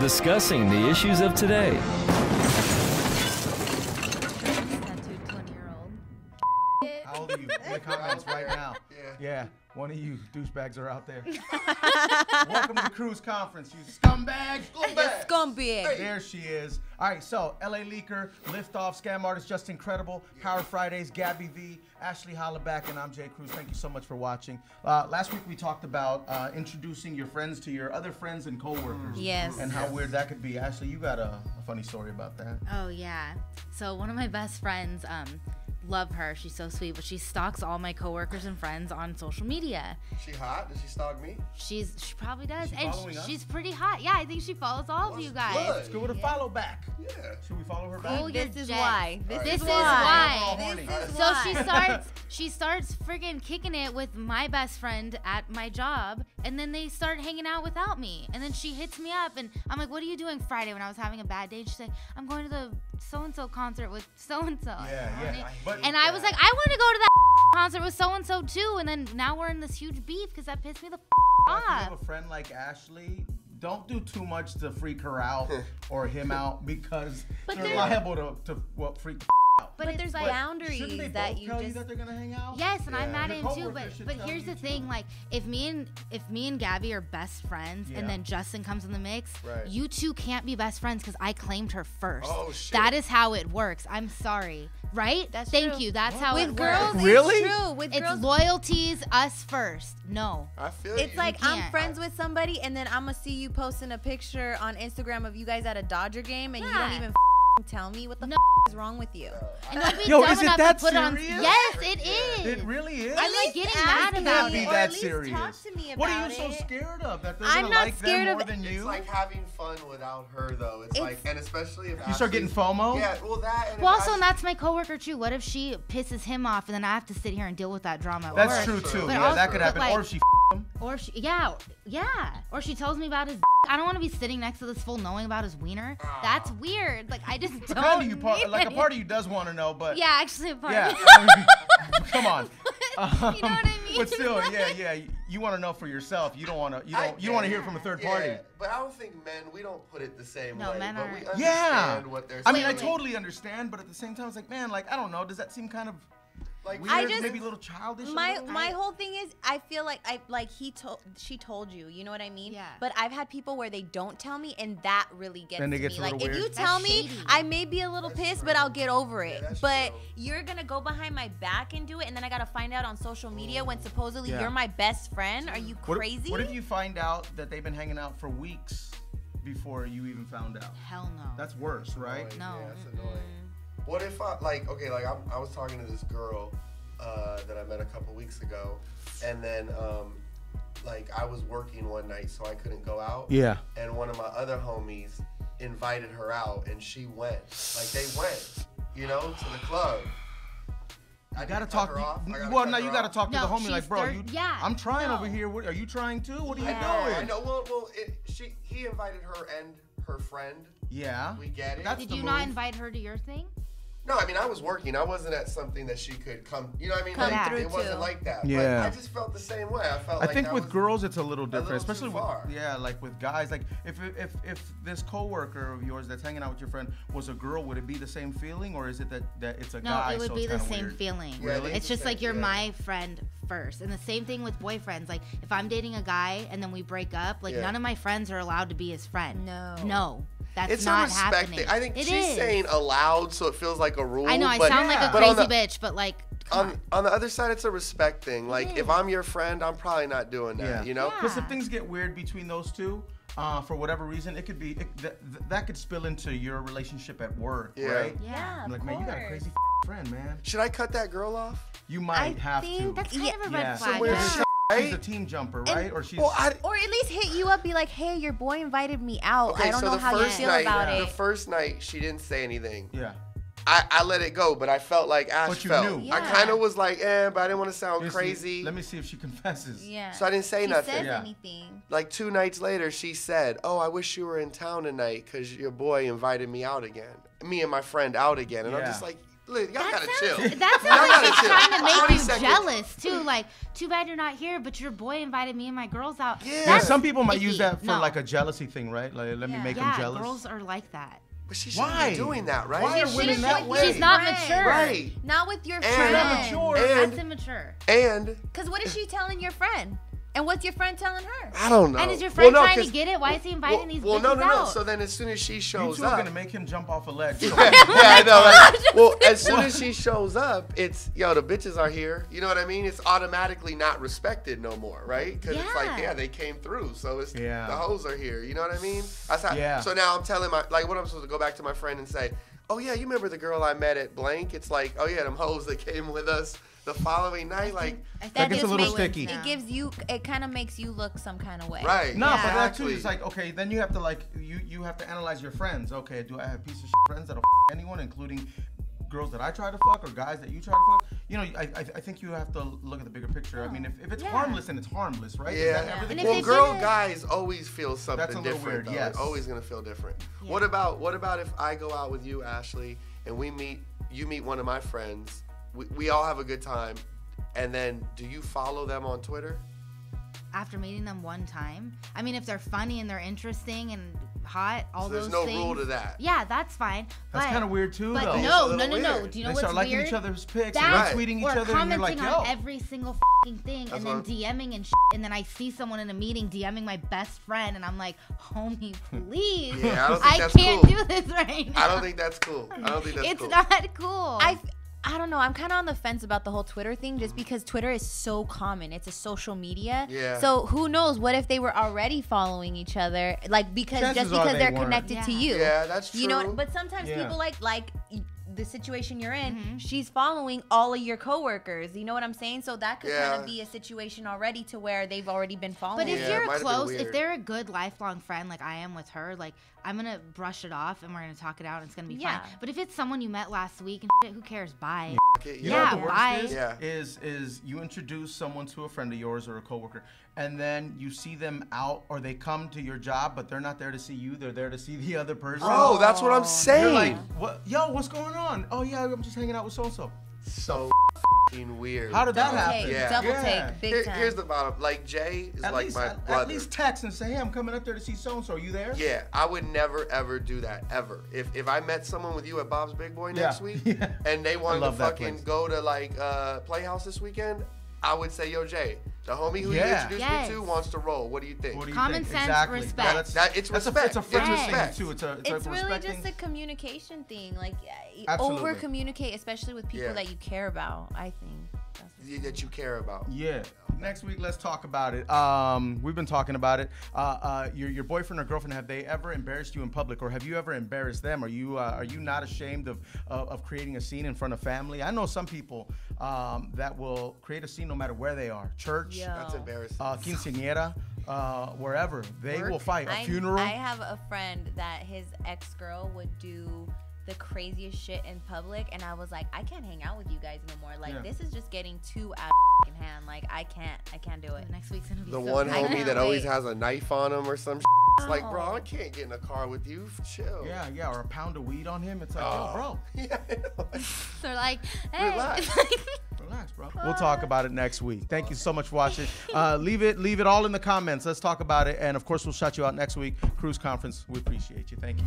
discussing the issues of today. How old are you? In the comments right now. Yeah, one of you douchebags are out there. Welcome to the Cruz conference, you scumbag. Scumbag. There she is. All right, so LA Leaker, Liftoff, Scam Artist, Just Incredible, Power Fridays, Gabby V, Ashley Hollaback, and I'm Jay Cruz. Thank you so much for watching. Last week we talked about introducing your friends to your other friends and coworkers. Yes. And how weird that could be. Ashley, you got a funny story about that. Oh yeah. So one of my best friends, love her. She's so sweet, but she stalks all my coworkers and friends on social media. She hot? Does she stalk me? She probably does, She and following us? she's pretty hot. Yeah, I think she follows all of you guys. Good. Let's go with a follow back. Yeah. Should we follow her back? Cool your This is jets. why. This This is is why. why. This is So why. she starts friggin' kicking it with my best friend at my job, and then they start hanging out without me. And then she hits me up, and I'm like, "What are you doing Friday?" When I was having a bad day, she's like, "I'm going to the so and so concert with so and so." Yeah. But And I was like, "I want to go to that concert with so and so too." And then now we're in this huge beef because that pissed me the if you off. have a friend like Ashley, don't do too much to freak her out or him out because But you're there- liable to freak the out. But there's like, boundaries Shouldn't they that both you tell you just. that they're gonna hang out? yes, and I'm Yeah. mad Your at him too. coworkers should But tell here's you the thing: too. like, if me and Gabby are best friends, Yeah. and then Justin comes in the mix, Right. you two can't be best friends because I claimed her first. Oh, shit. That is how it works. I'm sorry, right? That's Thank true. you. That's how With it girls, works. Really? it's true. With It's girls, loyalties, us first. No. I feel it's you. like You I'm can't. friends with somebody, and then I'm gonna see you posting a picture on Instagram of you guys at a Dodger game, and you don't Yeah. even tell me what the No. is wrong with you. And don't be Yo, dumb is it enough that to put it on. serious? Yes, it is. It really is. I'm like getting mad ask about me, be it. or that at least serious. talk to me What are about you so it. scared of? That they're I'm gonna not like scared them of more than It's you? like having fun without her, though. It's like, and especially if You start getting Ashley's- FOMO? Yeah, well, that. And if Well, also, Ashley- and that's my coworker too. What if she pisses him off, and then I have to sit here and deal with that drama at That's work? true too. But Yeah, also- that could but happen. like- Or if she him. Or she, yeah, or she tells me about his. I don't want to be sitting next to this fool knowing about his wiener. That's weird. Like I just don't. Kind of you need like a it. part of you does want to know, but Yeah, actually, a part. yeah. of I mean, come on. You know what I mean? But still, yeah. You want to know for yourself. You don't want to. You don't want to hear it from a third party. Yeah, but I don't think men, we don't put it the same No, way. men but are- we Yeah. understand what they're I saying. mean, I totally understand, but at the same time, it's like, man, like I don't know. Does that seem kind of like weird? I just- Maybe a little childish. a My little? my whole thing is I feel like she told you, you know what I mean? Yeah. But I've had people where they don't tell me, and that really gets Then it to gets me. a Like little if you weird. tell That's me, shady. I may be a little That's pissed, true. but I'll get over it. Yeah, that's but true. you're gonna go behind my back and do it, and then I gotta find out on social media when supposedly Yeah. you're my best friend. Are you What if- crazy? What if you find out that they've been hanging out for weeks before you even found out? Hell no. That's worse, right? No. Yeah, that's annoying. What if I I was talking to this girl that I met a couple weeks ago, and then I was working one night, so I couldn't go out. Yeah. And one of my other homies invited her out, and she went. Like they went, to the club. I gotta cut talk. her off? I gotta Well, cut no, her you gotta off? talk to No, the homie. Like, she's bro, yeah, I'm trying no. over here. What are you trying to? What are you Yeah. doing? I know. Well, he invited her and her friend. Yeah. We get it. That's Did the you not move. invite her to your thing? No, I mean, I was working. I wasn't at something that she could come. You know what I mean? Come Like, through it wasn't to. like that. Yeah. But I just felt the same way. I felt I like think that with was, girls it's a little different, little too especially far. like with guys. Like if this coworker of yours that's hanging out with your friend was a girl, would it be the same feeling, or is it that it's a No, guy? it would so be it's the kinda same weird? feeling. Yeah, it is It's the just same, like you're yeah. my friend first. And the same thing with boyfriends. Like if I'm dating a guy and then we break up, like Yeah. none of my friends are allowed to be his friend. No. No. That's It's a not respect happening. thing. I think It she's is. saying allowed, so it feels like a rule. I know I but, sound like a but on crazy the, bitch, but like come on the other side, it's a respect thing. Like is. if I'm your friend, I'm probably not doing that. Yeah. You know? Because if Yeah. things get weird between those two, for whatever reason, it could be that could spill into your relationship at work, Yeah. right? Yeah, I'm like, of man, you got a course. crazy friend, man. Should I cut that girl off? You might have to. That's kind of a red Yeah. flag. where's yeah. she- She's a team jumper, right? Or she's. Well, Or at least hit you up, be like, hey, your boy invited me out. okay, I don't so know the how you first feel night, about the it. first night, she didn't say anything. yeah. I let it go, but I felt like Ash But you felt. knew. I Yeah. kind of was like, but I didn't want to sound Let me see- crazy. Let me see if she confesses. Yeah. So I didn't say she nothing. says Yeah. anything. Like 2 nights later, she said, "Oh, I wish you were in town tonight because your boy invited me out again. Me and my friend out again." And I'm Yeah. just like, y'all gotta chill. That Y'all sounds like gotta she's chill. trying to make 20 you seconds. jealous too. Like, too bad you're not here, but your boy invited me and my girls out. Yeah. Yeah, some people might use icky. that for No. like a jealousy thing, right? Like, let me make them Yeah, jealous. girls are like that. But she shouldn't Why? be doing that, right? Why are She women should that with way? She's not friends. mature. Right. Not with your And- friend. Not mature. And- That's immature. And Because what is she telling your friend? And what's your friend telling her? I don't know. And is your friend Well, no, trying to 'cause- get it? Why is he inviting these Well, bitches no. out? So then as soon as she You shows two are up. gonna make him jump off a ledge. So- Yeah, I know. Like, well, as soon as she shows up, it's, yo, the bitches are here. You know what I mean? It's automatically not respected no more, right? Because it's like, Yeah. yeah, they came through. So it's Yeah. the hoes are here. You know what I mean? That's how, Yeah. So now I'm telling my, like, what I'm supposed to go back to my friend and say, oh, yeah, you remember the girl I met at blank? It's like, oh, yeah, them hoes that came with us the following night. Like, That gets a just little makes- sticky. It gives you. It kind of makes you look some kind of way. right. No, but that exactly. too is like, okay, then you have to like you have to analyze your friends. Okay, do I have piece of shit friends that'll anyone, including girls that I try to fuck or guys that you try to fuck? You know, I think you have to look at the bigger picture. I mean, if it's Yeah. harmless, then it's harmless, right? Is Yeah. that everything? And if Well, they girl, didn't- guys always feel something That's a little different. weird, Though. yes. They're always gonna feel different. Yeah. What about if I go out with you, Ashley, and you meet one of my friends, we all have a good time, and then do you follow them on Twitter? After meeting them one time, I mean, if they're funny and they're interesting and hot, all So there's those no things. rule to that. Yeah, that's fine. That's but- kind of weird too, But though. It's a no. little Do you know They what's start liking weird? each other's pics That's- and retweeting each or other, and you're like, commenting yo. on every single fucking thing, That's and then what DMing and shit, and then I see someone in a meeting DMing my best friend, and I'm like, homie, please, Yeah, I don't think that's can't cool. do this right now. I don't think that's cool. I don't think that's it's cool. not cool. I don't know. I'm kind of on the fence about the whole Twitter thing just because Twitter is so common. It's a social media. Yeah. So who knows? What if they were already following each other? Like Chances just are because they they're weren't. connected to Yeah. you. Yeah, that's You know, true. but sometimes Yeah. people like the situation you're in, Mm-hmm. she's following all of your coworkers. You know what I'm saying? So that could kind Yeah. of be a situation already to where they've already been following. But if Yeah, it you're might have been close, if weird. they're a good lifelong friend like I am with her, like I'm gonna brush it off and we're gonna talk it out and it's gonna be Yeah. fine. But if it's someone you met last week and shit, who cares? Bye. Okay, You yeah. know what the Yeah, worst bye. is? Yeah. Is you introduce someone to a friend of yours or a coworker, and then you see them out, or they come to your job, but they're not there to see you. They're there to see the other person. Bro, that's what I'm You're saying. like, what? Yo, what's going on? Oh yeah, I'm just hanging out with so and so. So f***ing weird. How did that double happen? take, Yeah. double Yeah. take, big time. Here's the bottom. Like, Jay is At like least, my at brother. least text and say, hey, I'm coming up there to see so and so. Are you there? Yeah, I would never ever do that ever. If I met someone with you at Bob's Big Boy next Yeah. week, Yeah. and they wanted to love that fucking place. go to like Playhouse this weekend, I would say, yo, Jay, the homie who Yeah. you introduced Yes. me to wants to roll. What do you think? What do you Common think? sense, Exactly. respect. That's, That- it's that's respect. It's a friendship It's thing respect. too. It's It's like really respecting. just a communication thing. Like Absolutely. over communicate, especially with people Yeah. that you care about. I think. That's That you care about. Yeah. Next week, let's talk about it. We've been talking about it. Your boyfriend or girlfriend, have they ever embarrassed you in public, or have you ever embarrassed them? Are you not ashamed of creating a scene in front of family? I know some people that will create a scene no matter where they are, church, Yo. That's embarrassing. quinceañera, wherever. They will fight. A I- funeral. I have a friend that his ex-girl would do the craziest shit in public, and I was like, I can't hang out with you guys no more. Like, Yeah. this is just getting too out of hand. Like, I can't do it. Next week's gonna be The so one crazy. homie can't that always wait. has a knife on him or some shit. It's like, bro, Oh. I can't get in a car with you. Chill. yeah, or a pound of weed on him. It's like, yo, bro, Yeah. They're like, hey, Relax. it's like, relax, bro. We'll talk about it next week. Thank you so much for watching. Leave it all in the comments. Let's talk about it, and of course, we'll shout you out next week. Cruise Conference. We appreciate you. Thank you.